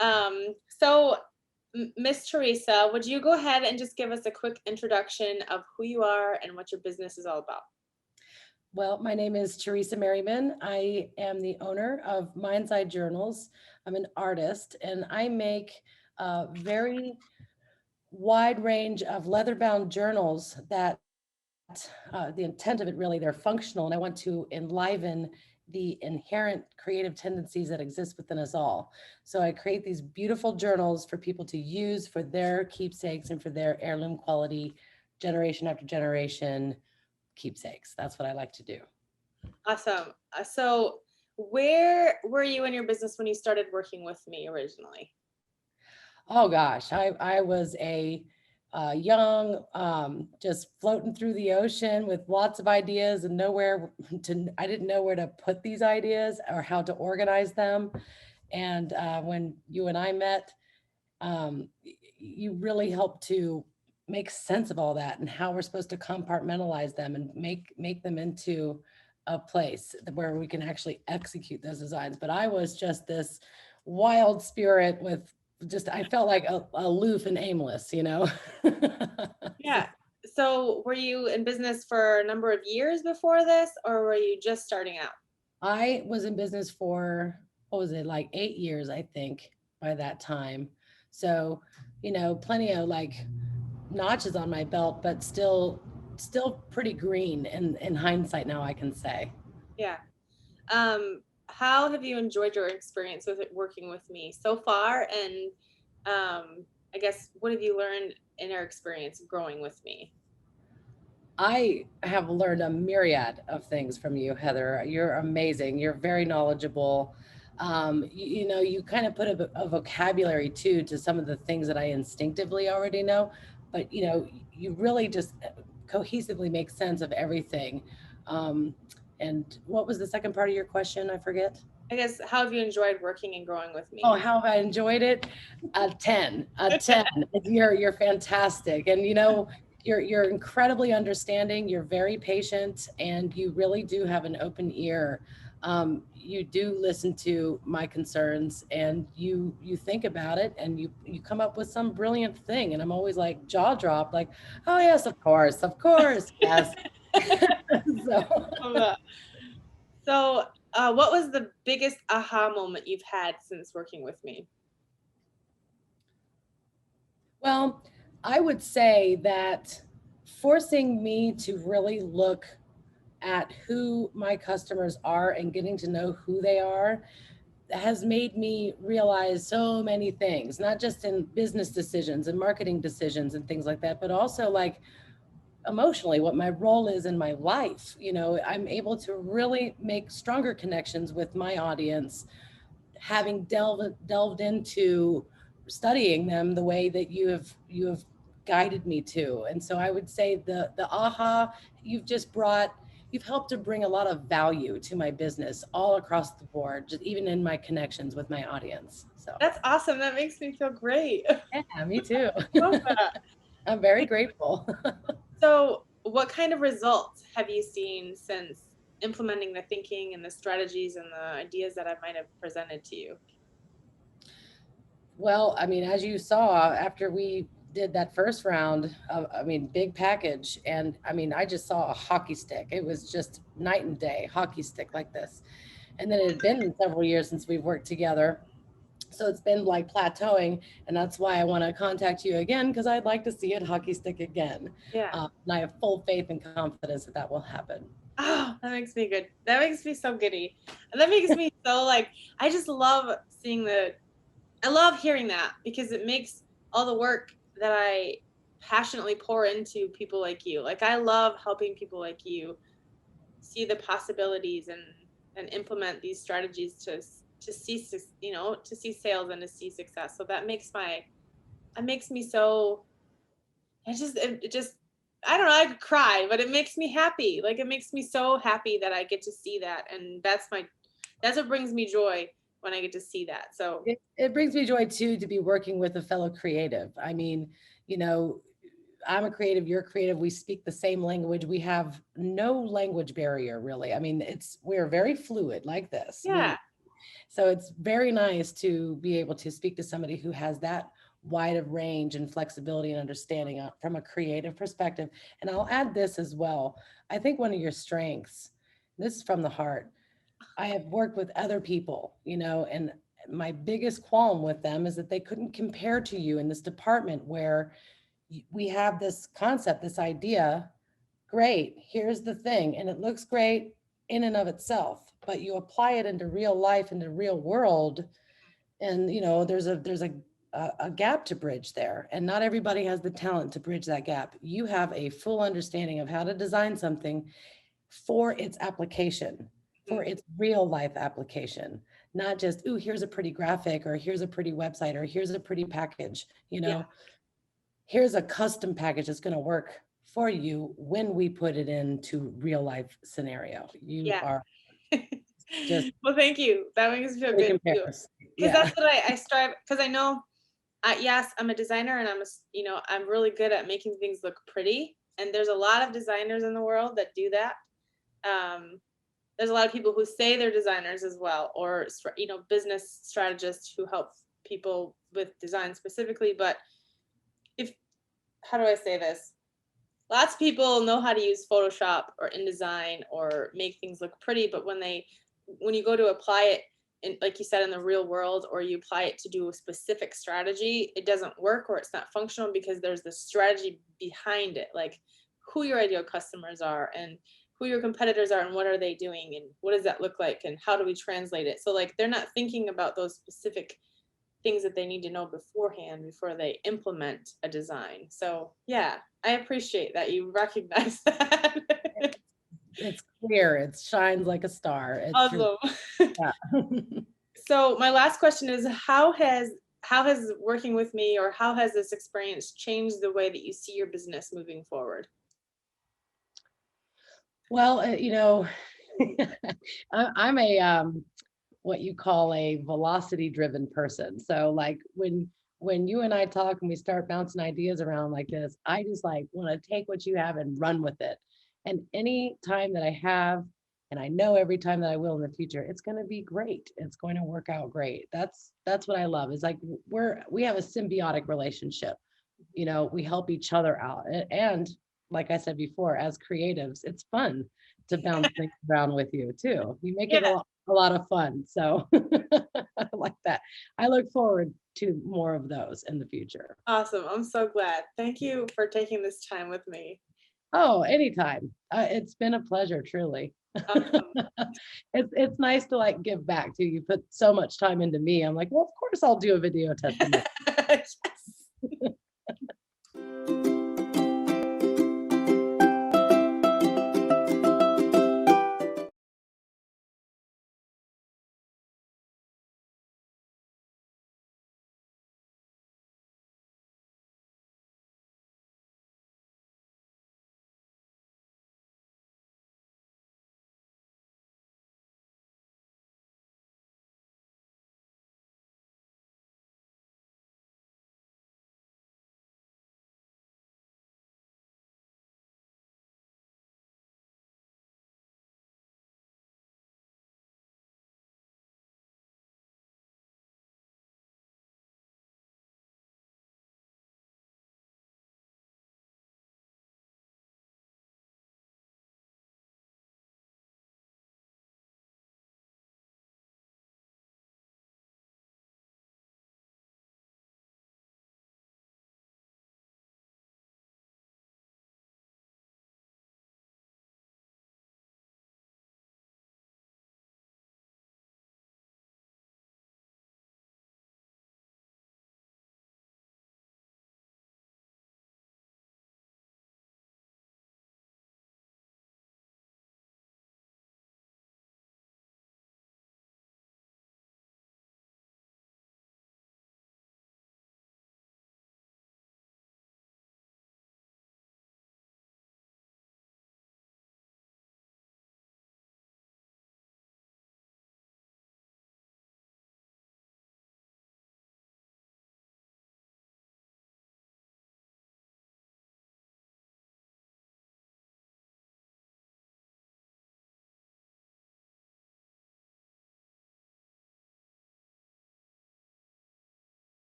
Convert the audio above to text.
So Miss Teresa, would you go ahead and just give us a quick introduction of who you are and what your business is all about? Well, my name is Teresa Merriman. I am the owner of Mind's Eye Journals. I'm an artist and I make a very wide range of leather-bound journals that the intent of it really, they're functional, and I want to enliven the inherent creative tendencies that exist within us all. So I create these beautiful journals for people to use for their keepsakes and for their heirloom quality generation after generation keepsakes. That's what I like to do. Awesome. So where were you in your business when you started working with me originally? Oh gosh, I was a young, just floating through the ocean with lots of ideas and nowhere to. I didn't know where to put these ideas or how to organize them. And when you and I met, you really helped to make sense of all that and how we're supposed to compartmentalize them and make them into a place where we can actually execute those designs. But I was just this wild spirit with just I felt like aloof and aimless, you know. So Yeah. So were you in business for a number of years before this, or were you just starting out? I was in business for, what was it, like 8 years, I think, by that time. So, plenty of like notches on my belt, but still pretty green in hindsight now I can say. Yeah. How have you enjoyed your experience with it working with me so far? And I guess what have you learned in our experience growing with me? I have learned a myriad of things from you, Heather. You're amazing. You're very knowledgeable. You kind of put a vocabulary too to some of the things that I instinctively already know, but you really just cohesively make sense of everything. Um, and what was the second part of your question? I forget. I guess how have you enjoyed working and growing with Oh, me? how have I enjoyed it? A 10, a 10. You're fantastic. And you're incredibly understanding, you're very patient, and you really do have an open ear. You do listen to my concerns and you think about it and you come up with some brilliant thing. And I'm always like jaw dropped, like, oh yes, of course, yes. So Love that. So, what was the biggest aha moment you've had since working with me? well, I would say that forcing me to really look at who my customers are and getting to know who they are has made me realize so many things, not just in business decisions and marketing decisions and things like that, but also like emotionally what my role is in my life. I'm able to really make stronger connections with my audience having delved into studying them the way that you have guided me to. And so I would say the aha you've just brought, you've helped to bring a lot of value to my business all across the board, just even in my connections with my audience. So That's awesome. That makes me feel great. yeah, me too. Love that. I'm very grateful. So, what kind of results have you seen since implementing the thinking and the strategies and the ideas that I might have presented to you? Well, I mean, as you saw, after we did that first round of, I mean, big package, and I mean, I just saw a hockey stick. It was just night and day, hockey stick like this. And then it had been several years since we've worked together. So it's been like plateauing. And that's why I want to contact you again, because I'd like to see it hockey stick again. Yeah. And I have full faith and confidence that that will happen. Oh, that makes me good. That makes me so giddy. And that makes me so like, I just love seeing I love hearing that because it makes all the work that I passionately pour into people like you. Like, I love helping people like you see the possibilities and implement these strategies to see to see sales and to see success. So that makes me so it just I don't know, I could cry, but it makes me happy. Like, it makes me so happy that I get to see that, and that's what brings me joy when I get to see that. So It brings me joy too to be working with a fellow creative. I mean, you know, I'm a creative, you're creative. We speak the same language. We have no language barrier, really. I mean, we're very fluid like this. yeah, So it's very nice to be able to speak to somebody who has that wide of range and flexibility and understanding from a creative perspective. And I'll add this as well. I think one of your strengths, this is from the heart. I have worked with other people, and my biggest qualm with them is that they couldn't compare to you in this department where we have this concept, this idea. Great, here's the thing, and it looks great in and of itself, but you apply it into real life, into real world, and there's a gap to bridge there, and not everybody has the talent to bridge that gap. You have a full understanding of how to design something for its application, for Mhm. its real life application, not just, ooh, here's a pretty graphic, or here's a pretty website, or here's a pretty package. Yeah, Here's a custom package that's going to work for you when we put it into real life scenario. You yeah. are just Well, thank you. That makes me feel really good too. compares. Because Yeah. that's what I strive. Because I know, yes, I'm a designer, and I'm really good at making things look pretty. And there's a lot of designers in the world that do that. Um, there's a lot of people who say they're designers as well, or business strategists who help people with design specifically. But if how do I say this? Lots of people know how to use Photoshop or InDesign or make things look pretty, but when you go to apply it in, like you said, in the real world, or you apply it to do a specific strategy, it doesn't work, or it's not functional because there's the strategy behind it, like who your ideal customers are, and who your competitors are, and what are they doing, and what does that look like, and how do we translate it. So like they're not thinking about those specific things that they need to know beforehand before they implement a design. So yeah, I appreciate that you recognize that. It's clear. It shines like a star. It's Awesome. yeah. So my last question is, how has working with me, or how has this experience changed the way that you see your business moving forward? Well, I'm a what you call a velocity driven person. So like when you and I talk and we start bouncing ideas around like this, I just like want to take what you have and run with it. And any time that I have, and I know every time that I will in the future, it's going to be great. It's going to work out great. That's what I love. Is like we have a symbiotic relationship. We help each other out. And like I said before, as creatives, it's fun to bounce things around with you too. You make it Yeah, a lot of fun. So I like that. I look forward to more of those in the future. awesome. I'm so glad. Thank you for taking this time with me. Oh, anytime. It's been a pleasure, truly. Awesome. It's nice to like give back to you. Put so much time into me. I'm like, well, of course I'll do a video testimony. Yes.